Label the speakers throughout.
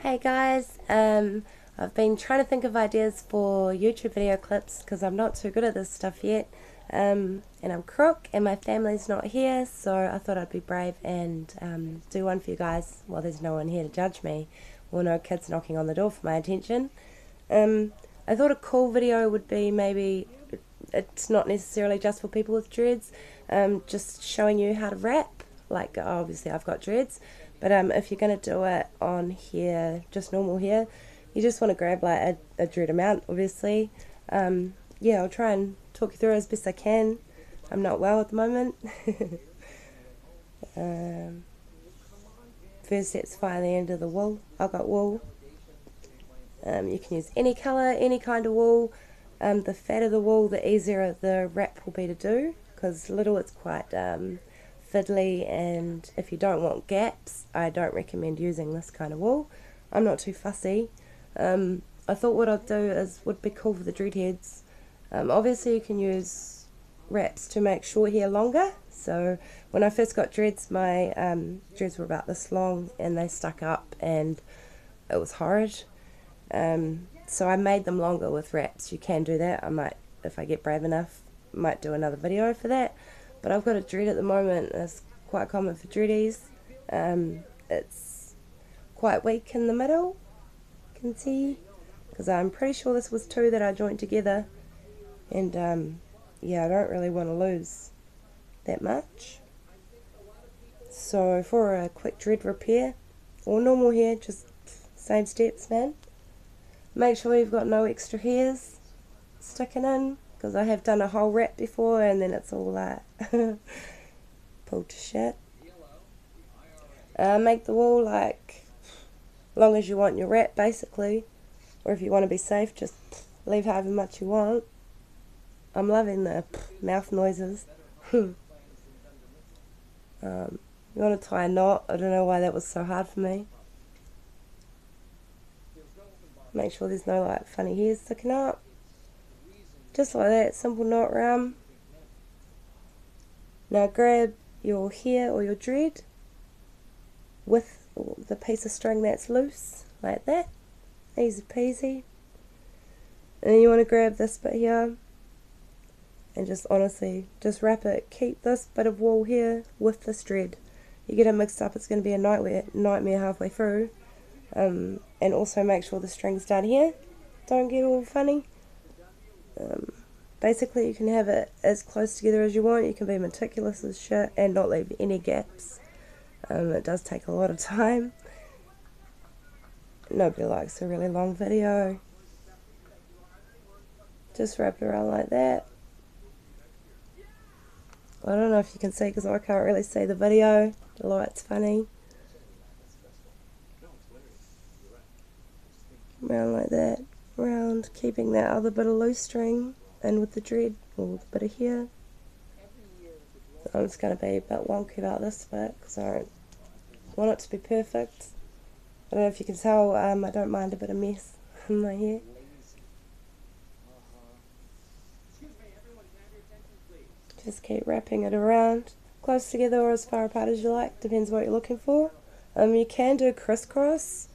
Speaker 1: Hey guys, I've been trying to think of ideas for YouTube video clips because I'm not too good at this stuff yet. And I'm crook and my family's not here, so I thought I'd be brave and do one for you guys while there's no one here to judge me or no kids knocking on the door for my attention. I thought a cool video would be maybe, it's not necessarily just for people with dreads, just showing you how to rap. Like, obviously I've got dreads, but if you're going to do it on hair, just normal hair, you just want to grab like a dread amount, obviously. Yeah, I'll try and talk you through it as best I can. I'm not well at the moment. First let's find the end of the wool. I've got wool. You can use any colour, any kind of wool. The fatter the wool, the easier the wrap will be to do, because little it's quite fiddly, and if you don't want gaps, I don't recommend using this kind of wool. I'm not too fussy. I thought what I'd do would be cool for the dread heads. Obviously you can use wraps to make short hair longer. So when I first got dreads, my dreads were about this long and they stuck up and it was horrid. So I made them longer with wraps. You can do that. I might, if I get brave enough, might do another video for that. But I've got a dread at the moment. It's quite common for dreadies. It's quite weak in the middle, you can see, because I'm pretty sure this was two that I joined together, and yeah, I don't really want to lose that much. So for a quick dread repair or normal hair, just same steps, man. Make sure you've got no extra hairs sticking in, because I have done a whole wrap before and then it's all like pulled to shit. Make the wool like long as you want your wrap, basically, or if you want to be safe, just leave however much you want. I'm loving the mouth noises. You want to tie a knot. I don't know why that was so hard for me. Make sure there's no like funny hairs sticking up. Just like that, simple knot round. Now grab your hair or your dread with the piece of string that's loose, like that. Easy peasy. And then you want to grab this bit here and just honestly, just wrap it. Keep this bit of wool here with this dread. You get it mixed up, it's going to be a nightmare halfway through. And also make sure the string's down here. Don't get all funny. Basically you can have it as close together as you want. You can be meticulous as shit and not leave any gaps. It does take a lot of time. Nobody likes a really long video. Just wrap it around like that. I don't know if you can see because I can't really see the video. The light's funny. Around like that. Around, keeping that other bit of loose string in with the dread, or the bit of hair. I'm just going to be a bit wonky about this bit because I don't want it to be perfect. I don't know if you can tell, I don't mind a bit of mess in my hair. Just keep wrapping it around, close together or as far apart as you like, depends what you're looking for. You can do crisscross,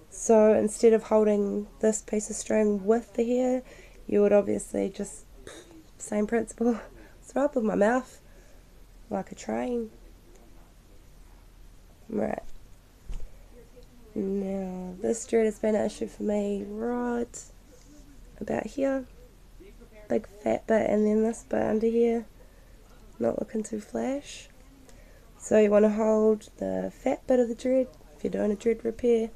Speaker 1: so instead of holding this piece of string with the hair, you would obviously just, same principle, throw up with my mouth like a train. Right. Now, this dread has been an issue for me right about here. Big fat bit and then this bit under here. Not looking too flash. So you want to hold the fat bit of the dread if you're doing a dread repair.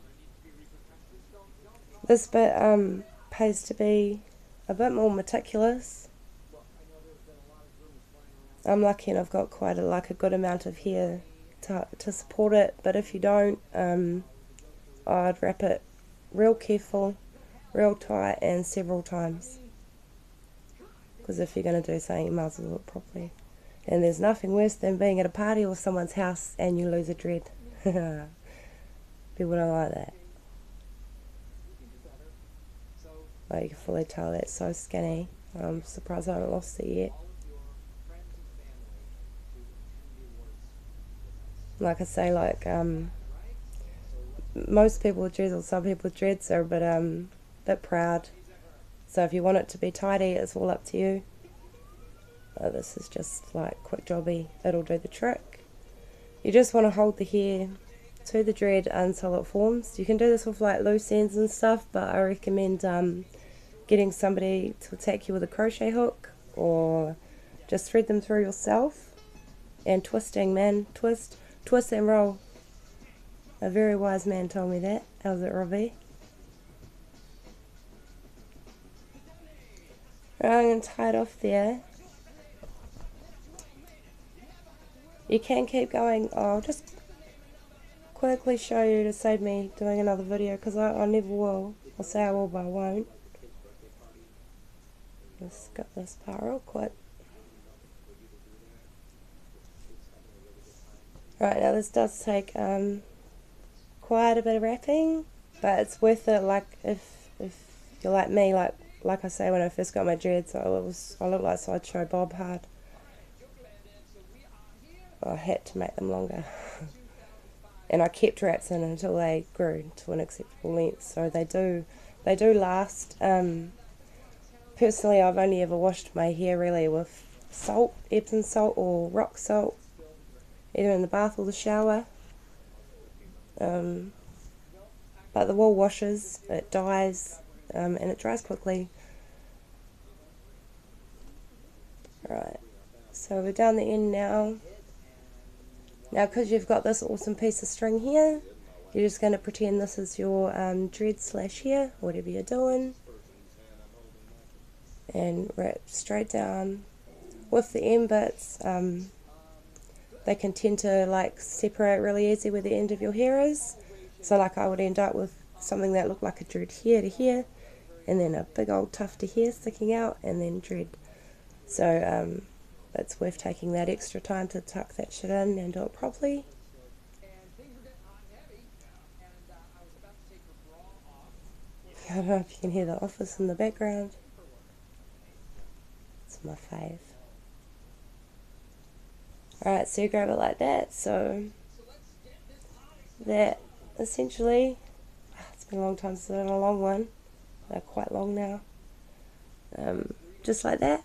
Speaker 1: This bit pays to be a bit more meticulous. I'm lucky and I've got quite a good amount of hair to support it, but if you don't, I'd wrap it real careful, real tight and several times, because if you're going to do something you might as well do it properly. And there's nothing worse than being at a party or someone's house and you lose a dread. People don't like that. Like, you can fully tell that's so skinny. I'm surprised I haven't lost it yet. Like I say, like most people with dreads, or some people with dreads, are a bit proud. So if you want it to be tidy, it's all up to you. This is just like quick jobby, it'll do the trick. You just want to hold the hair to the dread until it forms. You can do this with like loose ends and stuff, but I recommend getting somebody to attack you with a crochet hook, or just thread them through yourself. And twisting, man, twist and roll. A very wise man told me that. How's it, Robbie? Right, I'm going to tie it off there. You can keep going. I'll just quickly show you to save me doing another video, because I never will. I'll say I will, but I won't. Let's get this part real quick. Right, now this does take quite a bit of wrapping, but it's worth it. Like if you're like me, like I say, when I first got my dreads, I looked like Sideshow Bob hard. I had to make them longer. And I kept wraps in until they grew to an acceptable length, so they do last. Personally, I've only ever washed my hair really with salt, Epsom salt or rock salt, either in the bath or the shower. But the wool washes, it dries, and it dries quickly. Right, so we're down the end now. Now, because you've got this awesome piece of string here, you're just going to pretend this is your dread slash hair, whatever you're doing, and wrap straight down. With the end bits, they can tend to like separate really easy where the end of your hair is. So like I would end up with something that looked like a dread here to here, and then a big old tuft of hair sticking out, and then dread. So it's worth taking that extra time to tuck that shit in and do it properly. I don't know if you can hear the office in the background. It's my fave. Alright, so you grab it like that. So that essentially, it's been a long time since I've done a long one. They're quite long now. Just like that.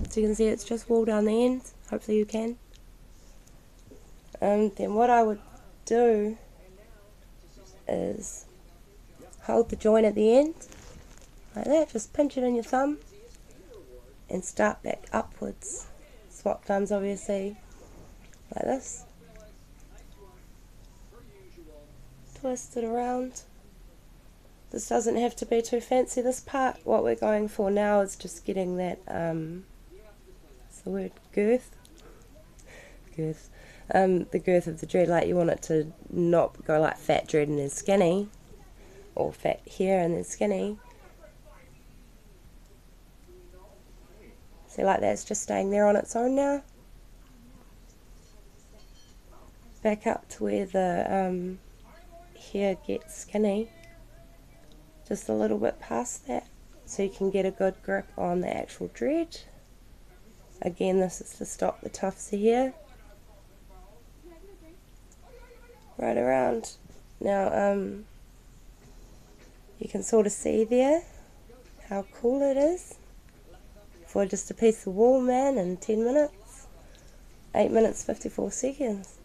Speaker 1: So you can see it's just wool down the end. Hopefully you can. Then what I would do is hold the joint at the end like that. Just pinch it in your thumb and start back upwards. Swap thumbs obviously, like this. Twist it around. This doesn't have to be too fancy, this part. What we're going for now is just getting that what's the word, girth, the girth of the dread. Like you want it to not go like fat dread and then skinny, or fat hair and then skinny. See, like that, it's just staying there on its own now. Back up to where the hair gets skinny, just a little bit past that, so you can get a good grip on the actual dread. Again, this is to stop the tufts of hair. Right around. Now, you can sort of see there how cool it is. For just a piece of wool, man, in 10 minutes. 8 minutes 54 seconds.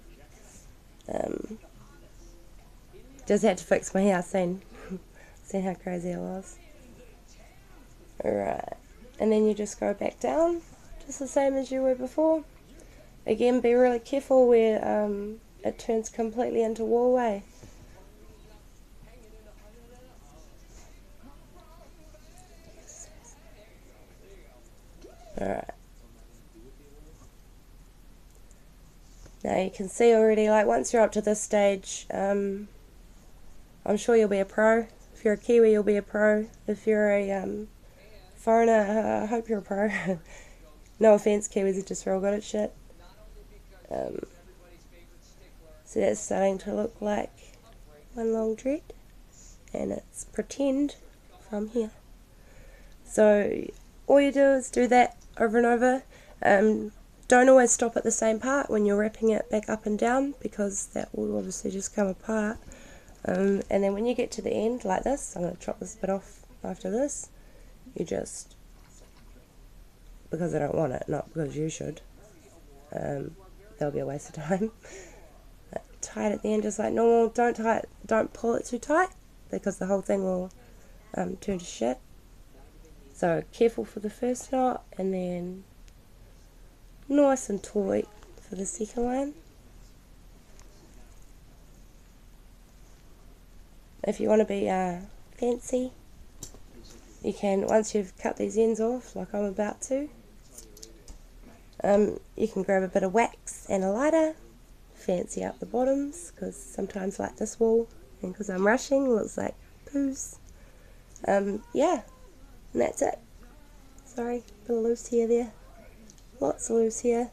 Speaker 1: Just had to fix my hair, seen how crazy I was. Alright, and then you just go back down, just the same as you were before. Again, be really careful where it turns completely into wool way. Alright. Now you can see already, like once you're up to this stage, I'm sure you'll be a pro. If you're a Kiwi, you'll be a pro. If you're a foreigner, I hope you're a pro. No offense, Kiwis are just real good at shit. So that's starting to look like one long dread, and it's pretend from here. So all you do is do that over and over. Don't always stop at the same part when you're wrapping it back up and down, because that will obviously just come apart. And then when you get to the end like this, I'm going to chop this bit off after this, you just, because I don't want it, not because you should, that'll be a waste of time, tie it at the end just like normal. Don't pull it too tight because the whole thing will turn to shit. So careful for the first knot, and then nice and tight for the second one. If you want to be fancy, you can, once you've cut these ends off like I'm about to, you can grab a bit of wax and a lighter, fancy up the bottoms, because sometimes like this wool, and because I'm rushing, it looks like poos. Yeah, and that's it. Sorry, bit of loose hair there. Lots of loose hair.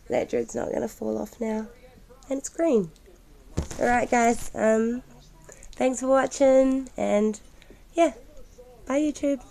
Speaker 1: That dread's not going to fall off now. And it's green. Alright guys, thanks for watching, and yeah, bye YouTube.